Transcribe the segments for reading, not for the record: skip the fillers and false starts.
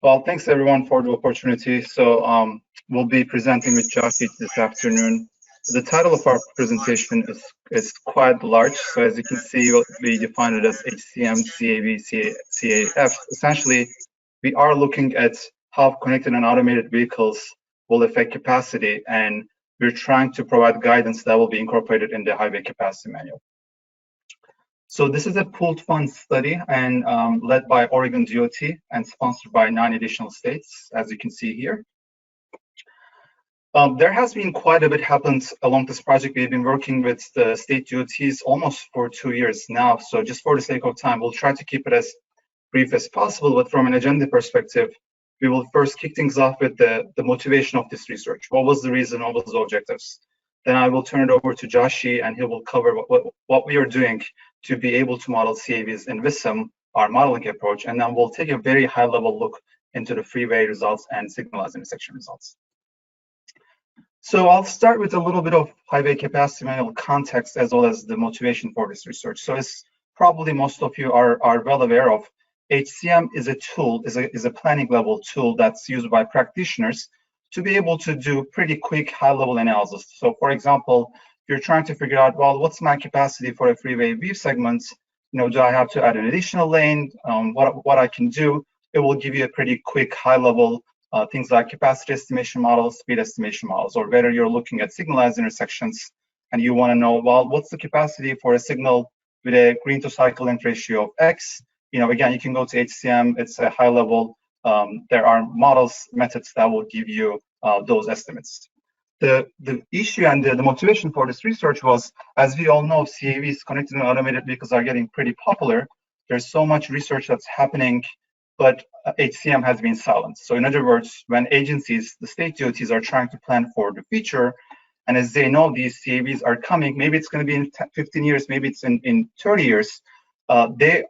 Well, thanks everyone for the opportunity. So we'll be presenting with Jiaqi this afternoon. The title of our presentation is quite large. So as you can see, we define it as HCM, CAV, CAF. Essentially, we are looking at how connected and automated vehicles will affect capacity, and we're trying to provide guidance that will be incorporated in the highway capacity manual. So this is a pooled fund study and led by Oregon DOT and sponsored by 9 additional states, as you can see here. There has been quite a bit happened along this project. We've been working with the state DOTs almost for 2 years now. So just for the sake of time, we'll try to keep it as brief as possible. But from an agenda perspective, we will first kick things off with the motivation of this research. What was the reason? What was the objectives? Then I will turn it over to Jiaqi, and he will cover what we are doing to be able to model CAVs in VISM, our modeling approach. And then we'll take a very high-level look into the freeway results and signalized intersection results. So I'll start with a little bit of highway capacity manual context as well as the motivation for this research. So as probably most of you are well aware of, HCM is a tool, is a planning level tool that's used by practitioners to be able to do pretty quick high-level analysis. So for example, if you're trying to figure out, well, what's my capacity for a freeway view segment? Do I have to add an additional lane? What I can do, it will give you a pretty quick high-level things like capacity estimation models, speed estimation models, or whether you're looking at signalized intersections and you want to know, well, what's the capacity for a signal with a green to cycle length ratio of X? Again, you can go to HCM, it's a high level. There are models, methods that will give you those estimates. The issue and the motivation for this research was, as we all know, CAVs, connected and automated vehicles, are getting pretty popular. There's so much research that's happening, but HCM has been silent. So in other words, when agencies, the state DOTs, are trying to plan for the future, and as they know these CAVs are coming, maybe it's going to be in 15 years, maybe it's in 30 years, they're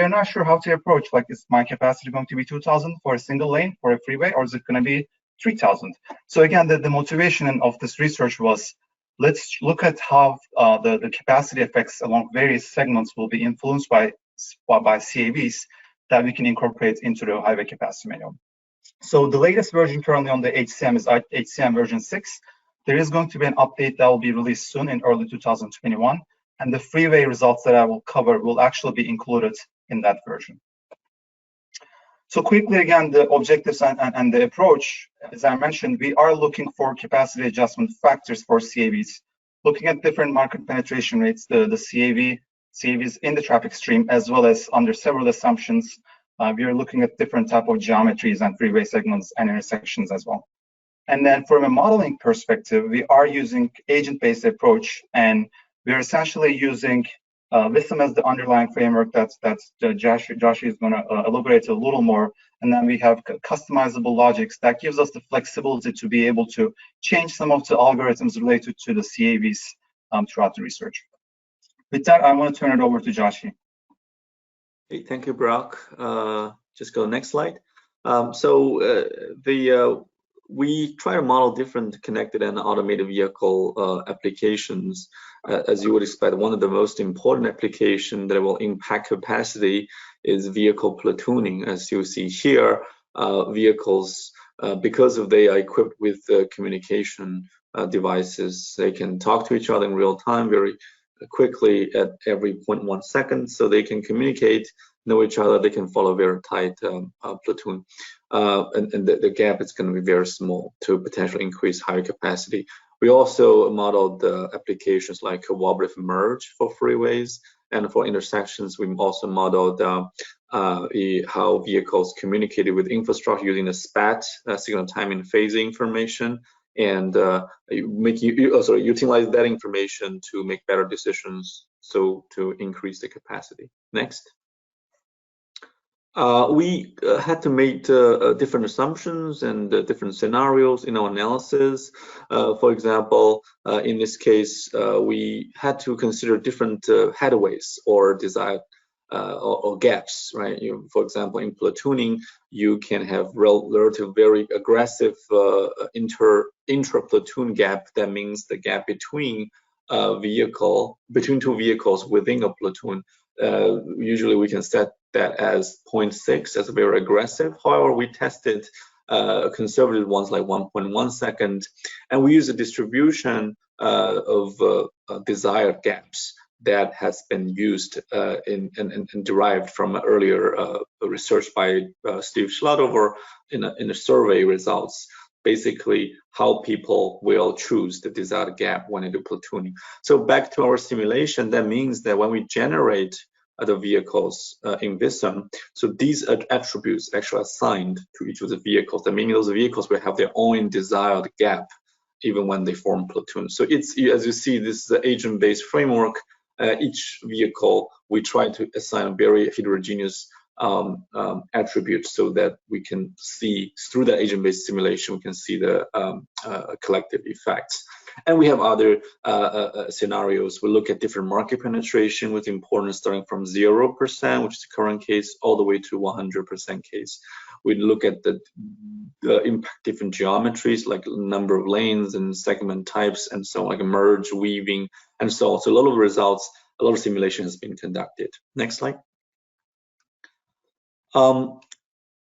not sure how to approach. Like, is my capacity going to be 2,000 for a single lane for a freeway, or is it going to be 3,000? So again, the motivation of this research was, let's look at how the capacity effects along various segments will be influenced by CAVs that we can incorporate into the highway capacity manual. So the latest version currently on the HCM is HCM version 6. There is going to be an update that will be released soon in early 2021. And the freeway results that I will cover will actually be included in that version. So quickly, again, the objectives and the approach, as I mentioned, we are looking for capacity adjustment factors for CAVs, looking at different market penetration rates, the CAVs in the traffic stream, as well as under several assumptions. We are looking at different type of geometries and freeway segments and intersections as well. And then from a modeling perspective, we are using agent-based approach, and we're essentially using VISM as the underlying framework. That's Jiaqi is going to elaborate a little more. And then we have customizable logics that gives us the flexibility to be able to change some of the algorithms related to the CAVs throughout the research. With that, I want to turn it over to Jiaqi. Hey, thank you, Burak. Just go next slide. We try to model different connected and automated vehicle applications. As you would expect, one of the most important applications that will impact capacity is vehicle platooning. As you see here, vehicles, because they are equipped with communication devices, they can talk to each other in real time very quickly at every 0.1 second, so they can communicate, know each other, they can follow very tight platoon. And the gap is going to be very small to potentially increase higher capacity. We also modeled applications like a cooperative merge for freeways, and for intersections, we also modeled how vehicles communicated with infrastructure using the SPAT, signal timing phasing information, and utilize that information to make better decisions, so to increase the capacity. Next. We had to make different assumptions and different scenarios in our analysis. For example, in this case, we had to consider different headways or desired or gaps, right? For example, in platooning, you can have relative very aggressive intra-platoon gap. That means the gap between two vehicles within a platoon. Usually we can set that as 0.6 as very aggressive. However, we tested conservative ones like 1.1 second, and we use a distribution of desired gaps that has been used and derived from earlier research by Steve Schladover in the survey results. Basically, how people will choose the desired gap when they do platooning. So back to our simulation, that means that when we generate the vehicles in VISM, so these attributes actually assigned to each of the vehicles. That means those vehicles will have their own desired gap even when they form platoons. So it's, as you see, this is an agent-based framework. Each vehicle, we try to assign a very heterogeneous attributes so that we can see through the agent-based simulation, we can see the collective effects. And we have other scenarios. We look at different market penetration with importance starting from 0%, which is the current case, all the way to 100% case. We look at the impact different geometries like number of lanes and segment types and so on, like merge, weaving, and so on. So a lot of results, a lot of simulation has been conducted. Next slide.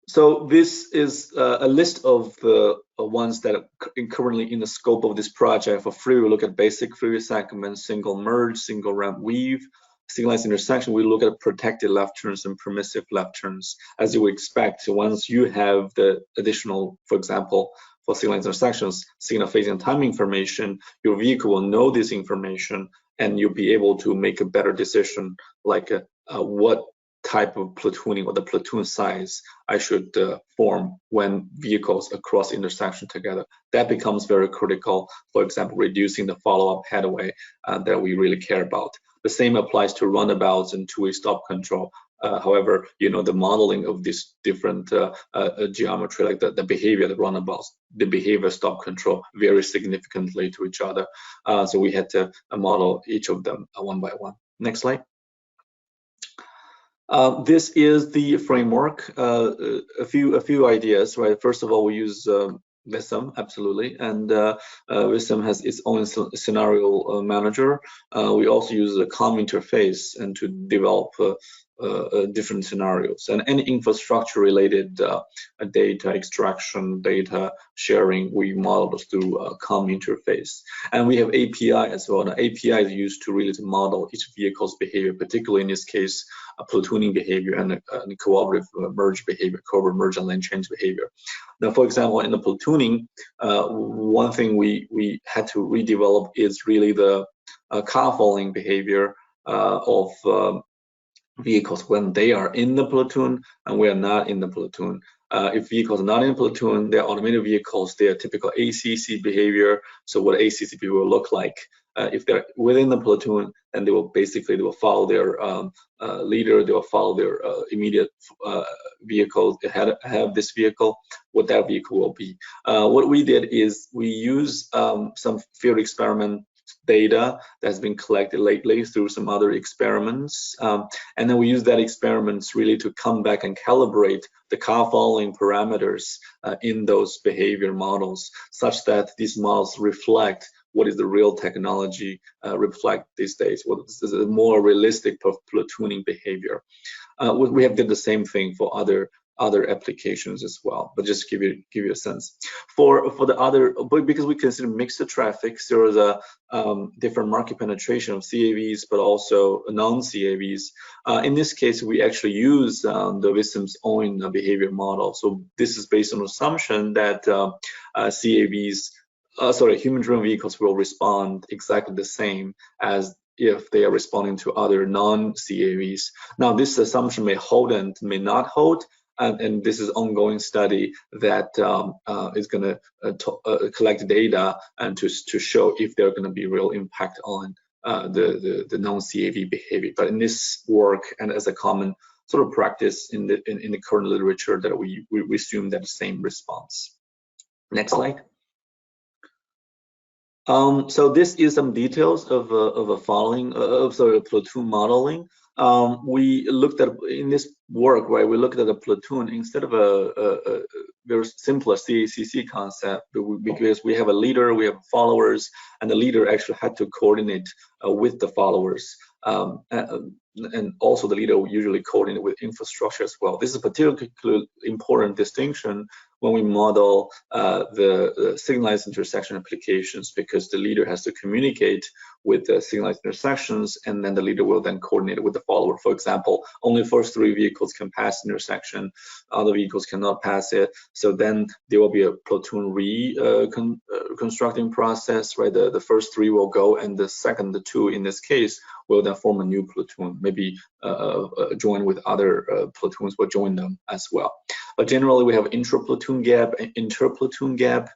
So this is a list of the ones that are currently in the scope of this project. For Freeway, we look at basic Freeway segment, single merge, single ramp weave, signalized intersection. We look at protected left turns and permissive left turns. As you would expect, once you have the additional, for example, for signalized intersections, signal phasing and timing information, your vehicle will know this information and you'll be able to make a better decision, like what type of platooning or the platoon size I should form when vehicles across intersection together. That becomes very critical. For example, reducing the follow-up headway that we really care about. The same applies to runabouts and two-way stop control. However, you know, the modeling of these different geometry, like the behavior, the runabouts, the behavior stop control vary significantly to each other. So we had to model each of them one by one. Next slide. This is the framework. A few ideas, right? First of all, we use VISM, absolutely, and VISM has its own scenario manager. We also use a COM interface and to develop different scenarios, and any infrastructure related data extraction, data sharing, we model those through a COM interface. And we have API as well. Now, API is used to really to model each vehicle's behavior, particularly in this case, a platooning behavior and a cooperative merge behavior, cooperative merge and lane change behavior. Now, for example, in the platooning, one thing we had to redevelop is really the car following behavior of vehicles when they are in the platoon and we are not in the platoon. If vehicles are not in platoon, they're automated vehicles, they are typical ACC behavior. So what ACC behavior will look like. If they're within the platoon, then they will follow their leader, they will follow their immediate vehicle, have this vehicle, what that vehicle will be. What we did is we use some field experiment data that's been collected lately through some other experiments. And then we use that experiments really to come back and calibrate the car following parameters in those behavior models, such that these models reflect what is the real technology reflect these days, what is a more realistic platooning behavior. We have did the same thing for other applications as well, but just give you a sense. For the other, because we consider mixed traffic, there is a different market penetration of CAVs, but also non-CAVs. In this case, we actually use the VISM's own behavior model. So this is based on assumption that human-driven vehicles will respond exactly the same as if they are responding to other non-CAVs. Now, this assumption may hold and may not hold, and this is ongoing study that is going to collect data and to show if there are going to be real impact on the non-CAV behavior. But in this work and as a common sort of practice in the current literature, that we assume that the same response. Next slide. So this is some details of a platoon modeling. We looked at in this work, right? We looked at a platoon instead of a very simpler CACC concept, because we have a leader, we have followers, and the leader actually had to coordinate with the followers. and also the leader will usually coordinate with infrastructure as well. This is a particularly important distinction when we model the signalized intersection applications, because the leader has to communicate with the signalized intersections, and then the leader will then coordinate with the follower. For example, only first 3 vehicles can pass the intersection, other vehicles cannot pass it. So then there will be a platoon reconstructing process, right? The first 3 will go, and the second 2 in this case will then form a new platoon, maybe join with other platoons, will join them as well. But generally, we have intra-platoon gap and inter-platoon gap.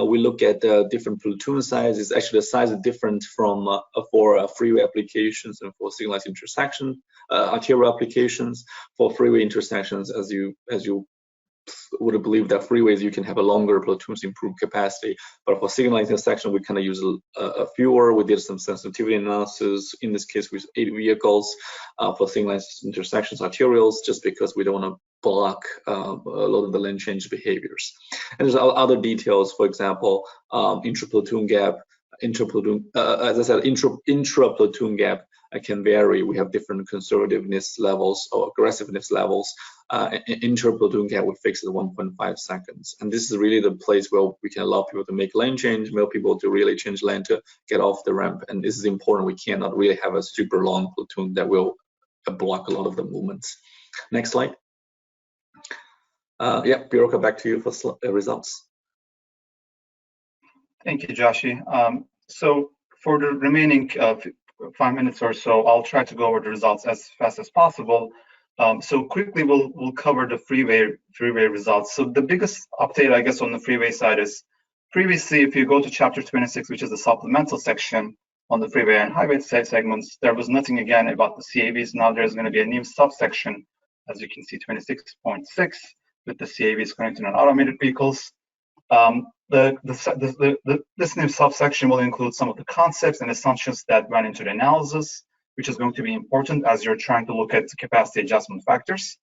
We look at different platoon sizes. Actually, the size is different from for freeway applications and for signalized intersection, arterial applications. For freeway intersections, as you would believe that freeways you can have a longer platoons, improve capacity, but for signalized intersection we kind of use a fewer. We did some sensitivity analysis in this case with 8 vehicles for signalized intersections arterials, just because we don't want to block a lot of the lane change behaviors. And there's other details, for example, intra-platoon gap, as I said, intra-platoon gap can vary. We have different conservativeness levels or aggressiveness levels. Inter-platoon gap we fix at 1.5 seconds. And this is really the place where we can allow people to make lane change, allow people to really change lane to get off the ramp. And this is important. We cannot really have a super long platoon that will block a lot of the movements. Next slide. Yeah, Burak, back to you for results. Thank you, Jiaqi. So for the remaining 5 minutes or so, I'll try to go over the results as fast as possible. So quickly, we'll cover the freeway results. So the biggest update, I guess, on the freeway side is previously, if you go to chapter 26, which is the supplemental section on the freeway and highway segments, there was nothing again about the CAVs. Now there's going to be a new subsection, as you can see, 26.6, with the CAVs connected on automated vehicles. This new subsection will include some of the concepts and assumptions that went into the analysis, which is going to be important as you're trying to look at capacity adjustment factors.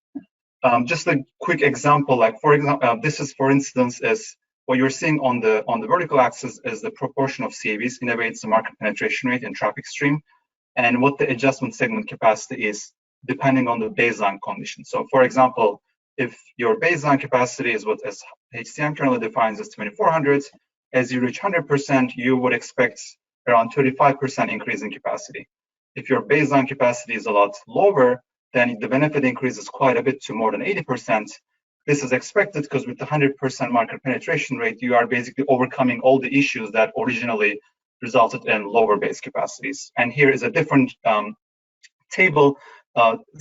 Just a quick example, like for example, this is, for instance, is what you're seeing on the vertical axis is the proportion of CAVs. In a way, it's the market penetration rate in traffic stream, and what the adjustment segment capacity is depending on the baseline condition. So, for example, if your baseline capacity is what as HCM currently defines as 2400, as you reach 100%, you would expect around 35% increase in capacity. If your baseline capacity is a lot lower, then the benefit increases quite a bit to more than 80%. This is expected because with the 100% market penetration rate, you are basically overcoming all the issues that originally resulted in lower base capacities. And here is a different table,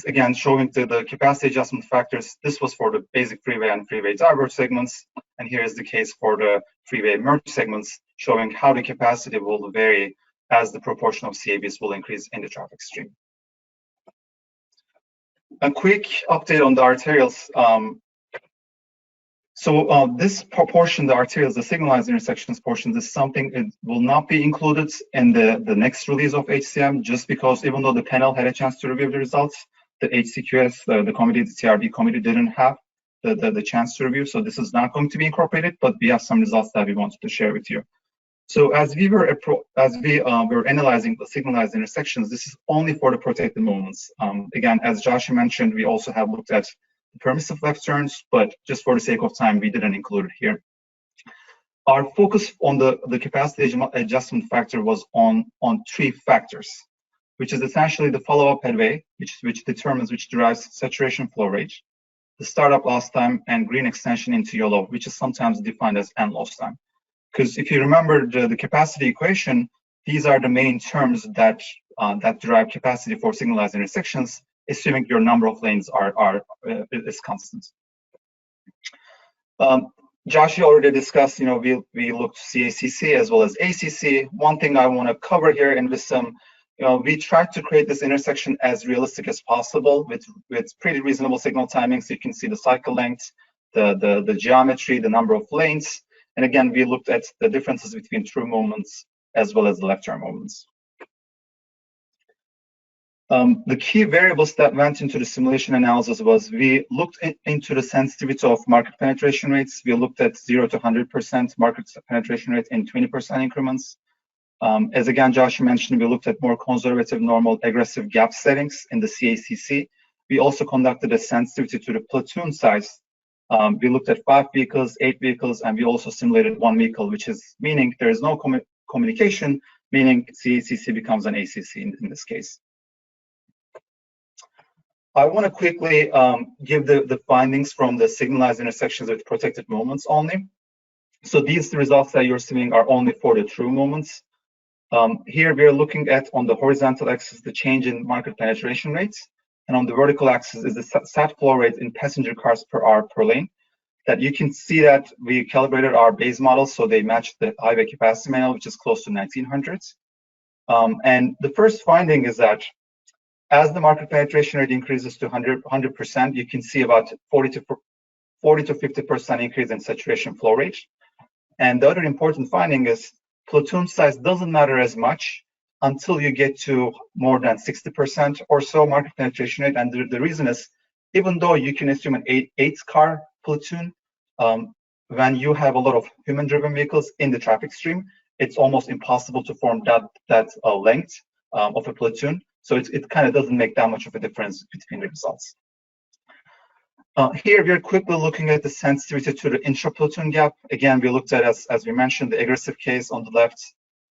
again, showing the capacity adjustment factors. This was for the basic freeway and freeway diverge segments. And here is the case for the freeway merge segments, showing how the capacity will vary as the proportion of CAVs will increase in the traffic stream. A quick update on the arterials. This proportion, the arterials, the signalized intersections portion, is something that will not be included in the next release of HCM, just because even though the panel had a chance to review the results, the HCQS, the committee, the TRB committee didn't have the chance to review. So this is not going to be incorporated, but we have some results that we wanted to share with you. So as we were analyzing the signalized intersections, this is only for the protected moments. Again, as Jiaqi mentioned, we also have looked at the permissive left turns, but just for the sake of time, we didn't include it here. Our focus on the capacity adjustment factor was on 3 factors, which is essentially the follow-up headway, which determines which derives saturation flow rate, the startup loss time, and green extension into yellow, which is sometimes defined as end loss time. Because if you remember the capacity equation, these are the main terms that derive capacity for signalized intersections, assuming your number of lanes is constant. Jiaqi already discussed, we looked CACC as well as ACC. One thing I want to cover here in this, we tried to create this intersection as realistic as possible with pretty reasonable signal timings. So you can see the cycle length, the geometry, the number of lanes. And again, we looked at the differences between true moments as well as the left turn moments. The key variables that went into the simulation analysis was we looked into the sensitivity of market penetration rates. We looked at 0 to 100% market penetration rate in 20% increments. As again, Josh mentioned, we looked at more conservative, normal, aggressive gap settings in the CACC. We also conducted a sensitivity to the platoon size. We looked at 5 vehicles, 8 vehicles, and we also simulated 1 vehicle, which is meaning there is no communication, meaning CACC becomes an ACC in this case. I want to quickly give the findings from the signalized intersections with protected movements only. So these results that you're seeing are only for the true movements. Here we are looking at, on the horizontal axis, the change in market penetration rates, and on the vertical axis is the sat flow rate in passenger cars per hour per lane. That you can see that we calibrated our base models so they match the highway capacity manual, which is close to 1900s. And the first finding is that as the market penetration rate increases to 100%, you can see about 40 to 50% increase in saturation flow rate. And the other important finding is platoon size doesn't matter as much until you get to more than 60% or so market penetration rate. And the reason is, even though you can assume an 8-car platoon, when you have a lot of human-driven vehicles in the traffic stream, it's almost impossible to form that length of a platoon. So it kind of doesn't make that much of a difference between the results. Here we are quickly looking at the sensitivity to the intra-platoon gap. Again, we looked at, as we mentioned, the aggressive case on the left,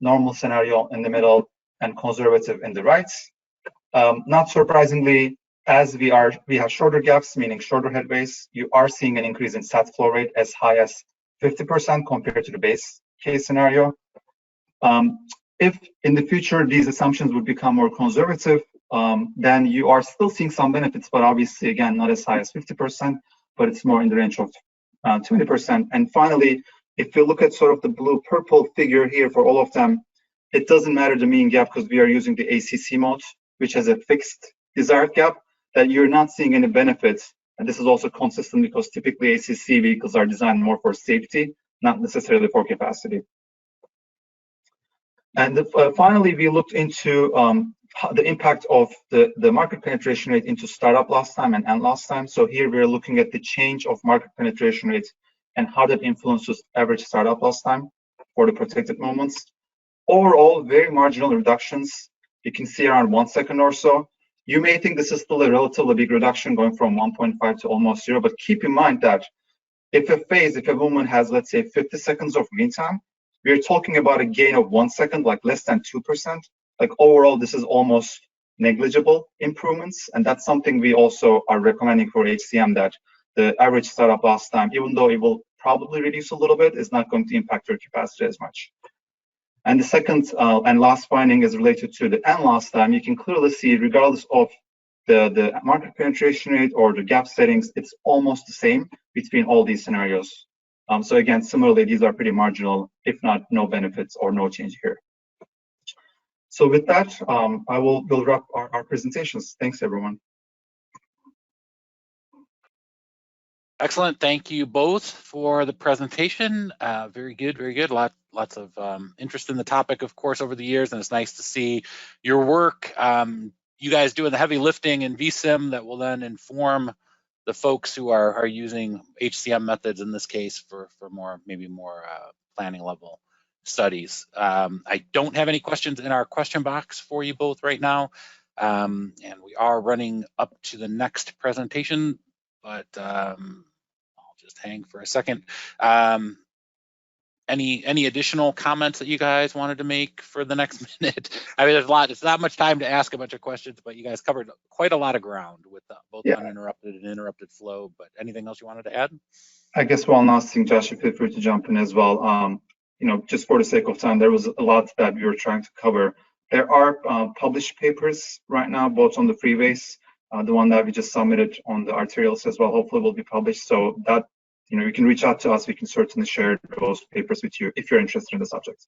normal scenario in the middle, and conservative in the right. Not surprisingly, as we have shorter gaps, meaning shorter headways, you are seeing an increase in sat flow rate as high as 50% compared to the base case scenario. If in the future these assumptions would become more conservative, then you are still seeing some benefits, but obviously, again, not as high as 50%, but it's more in the range of 20%. And finally, if you look at sort of the blue-purple figure here for all of them, it doesn't matter the mean gap because we are using the ACC mode, which has a fixed desired gap, that you're not seeing any benefits. And this is also consistent because typically ACC vehicles are designed more for safety, not necessarily for capacity. And finally, we looked into the impact of the market penetration rate into startup loss time and end loss time. So here we're looking at the change of market penetration rates and how that influences average startup loss time for the protected moments. Overall, very marginal reductions. You can see around 1 second or so. You may think this is still a relatively big reduction going from 1.5 to almost 0, but keep in mind that if a movement has, let's say, 50 seconds of green time, we're talking about a gain of 1 second, like less than 2%. Like overall, this is almost negligible improvements. And that's something we also are recommending for HCM, that the average startup loss time, even though it will probably reduce a little bit, is not going to impact your capacity as much. And the second and last finding is related to the end loss time. You can clearly see, regardless of the market penetration rate or the gap settings, it's almost the same between all these scenarios. So again, similarly, these are pretty marginal, if not no benefits or no change here. So with that, we'll wrap our presentations. Thanks, everyone. Excellent. Thank you both for the presentation. Very good, very good. Lots of interest in the topic, of course, over the years, and it's nice to see your work. You guys doing the heavy lifting in VSIM that will then inform the folks who are using HCM methods in this case for maybe more planning level studies. I don't have any questions in our question box for you both right now, and we are running up to the next presentation, but I'll just hang for a second. Any additional comments that you guys wanted to make for the next minute? I mean, there's a lot. It's not much time to ask a bunch of questions, but you guys covered quite a lot of ground with both uninterrupted and interrupted flow. But anything else you wanted to add? I guess one last thing, Josh, feel free to jump in as well. Just for the sake of time, there was a lot that we were trying to cover. There are published papers right now, both on the freeways, the one that we just submitted on the arterials as well, hopefully will be published. So that, you can reach out to us. We can certainly share those papers with you if you're interested in the subject.